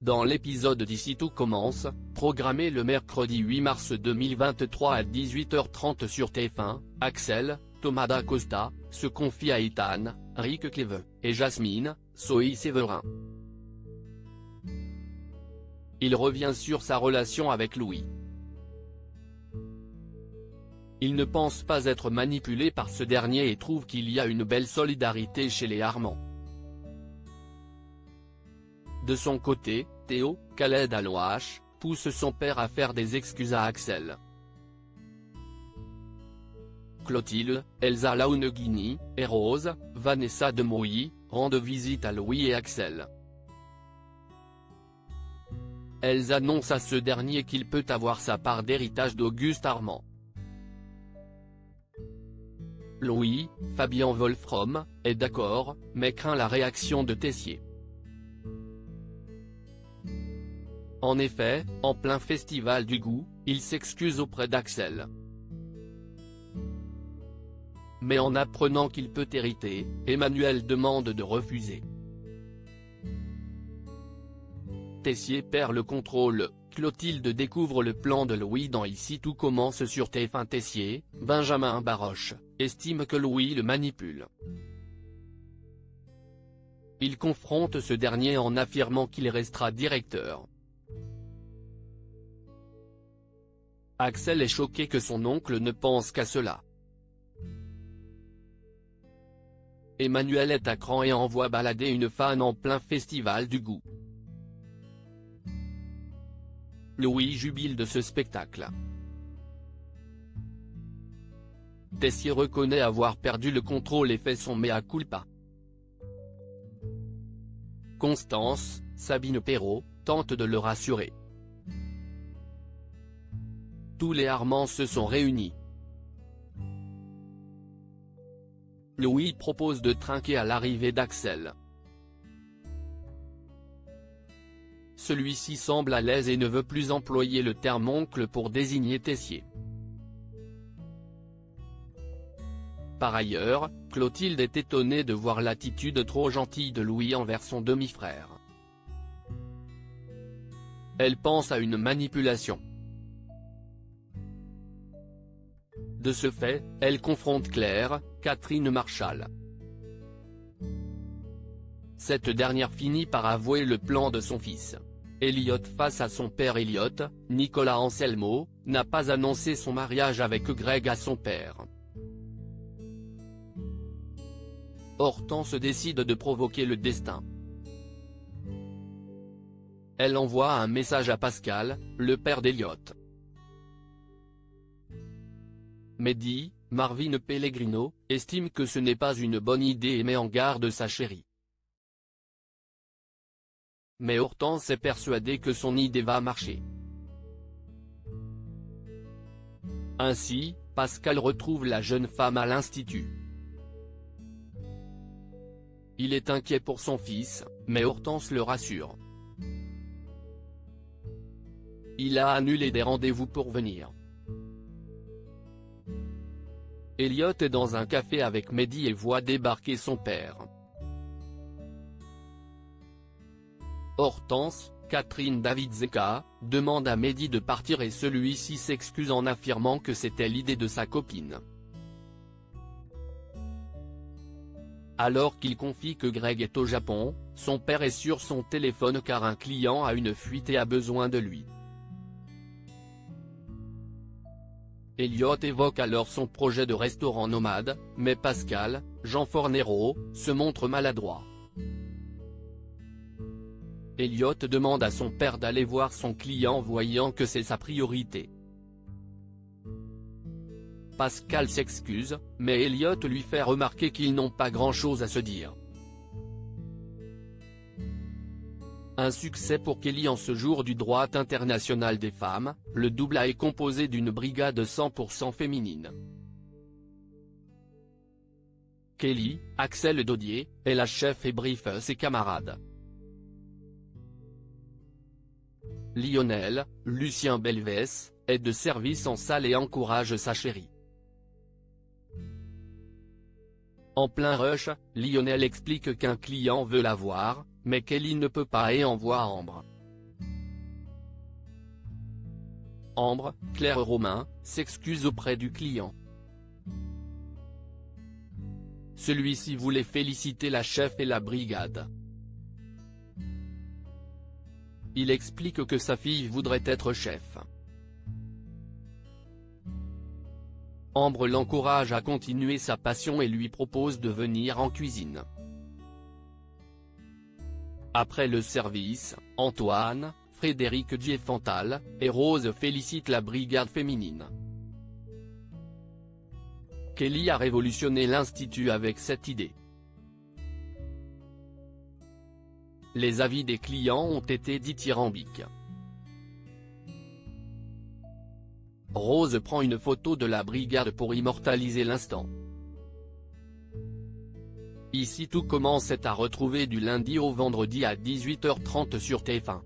dans l'épisode d'Ici tout commence, programmé le mercredi 8 mars 2023 à 18h30 sur TF1, Axel, Thomas Dacosta, se confie à Ethan, Rick Cleve, et Jasmine, Zoe Séverin. Il revient sur sa relation avec Louis. Il ne pense pas être manipulé par ce dernier et trouve qu'il y a une belle solidarité chez les Armands. De son côté, Théo, Khaled Alouache, pousse son père à faire des excuses à Axel. Clotilde, Elsa Launeghini, et Rose, Vanessa Demouy, rendent visite à Louis et Axel. Elles annoncent à ce dernier qu'il peut avoir sa part d'héritage d'Auguste Armand. Louis, Fabien Wolfrom, est d'accord, mais craint la réaction de Tessier. En effet, en plein festival du goût, il s'excuse auprès d'Axel. Mais en apprenant qu'il peut hériter, Emmanuel demande de refuser. Tessier perd le contrôle, Clotilde découvre le plan de Louis dans Ici tout commence sur TF1. Tessier, Benjamin Baroche, estime que Louis le manipule. Il confronte ce dernier en affirmant qu'il restera directeur. Axel est choqué que son oncle ne pense qu'à cela. Emmanuel est à cran et envoie balader une fan en plein festival du goût. Louis jubile de ce spectacle. Tessier reconnaît avoir perdu le contrôle et fait son mea culpa. Constance, Sabine Perrault, tente de le rassurer. Tous les Armands se sont réunis. Louis propose de trinquer à l'arrivée d'Axel. Celui-ci semble à l'aise et ne veut plus employer le terme oncle pour désigner Tessier. Par ailleurs, Clotilde est étonnée de voir l'attitude trop gentille de Louis envers son demi-frère. Elle pense à une manipulation. De ce fait, elle confronte Claire, Catherine Marchal. Cette dernière finit par avouer le plan de son fils. Elliot face à son père. Elliot, Nicolas Anselmo, n'a pas annoncé son mariage avec Greg à son père. Hortense décide de provoquer le destin. Elle envoie un message à Pascal, le père d'Elliot. Mehdi, Marvin Pellegrino, estime que ce n'est pas une bonne idée et met en garde sa chérie. Mais Hortense est persuadée que son idée va marcher. Ainsi, Pascal retrouve la jeune femme à l'institut. Il est inquiet pour son fils, mais Hortense le rassure. Il a annulé des rendez-vous pour venir. Elliot est dans un café avec Mehdi et voit débarquer son père. Hortense, Catherine Davidzeka, demande à Mehdi de partir et celui-ci s'excuse en affirmant que c'était l'idée de sa copine. Alors qu'il confie que Greg est au Japon, son père est sur son téléphone car un client a une fuite et a besoin de lui. Elliot évoque alors son projet de restaurant nomade, mais Pascal, Jean Fornero, se montre maladroit. Elliot demande à son père d'aller voir son client voyant que c'est sa priorité. Pascal s'excuse, mais Elliot lui fait remarquer qu'ils n'ont pas grand-chose à se dire. Un succès pour Kelly en ce jour du droit international des femmes, le double A est composé d'une brigade 100% féminine. Kelly, Axel Dodier, est la chef et briefe ses camarades. Lionel, Lucien Belvès, est de service en salle et encourage sa chérie. En plein rush, Lionel explique qu'un client veut la voir, mais Kelly ne peut pas et envoie Ambre. Ambre, Claire Romain, s'excuse auprès du client. Celui-ci voulait féliciter la chef et la brigade. Il explique que sa fille voudrait être chef. Ambre l'encourage à continuer sa passion et lui propose de venir en cuisine. Après le service, Antoine, Frédéric Diefenthal et Rose félicitent la brigade féminine. Kelly a révolutionné l'Institut avec cette idée. Les avis des clients ont été dithyrambiques. Rose prend une photo de la brigade pour immortaliser l'instant. Ici tout commence est à retrouver du lundi au vendredi à 18h30 sur TF1.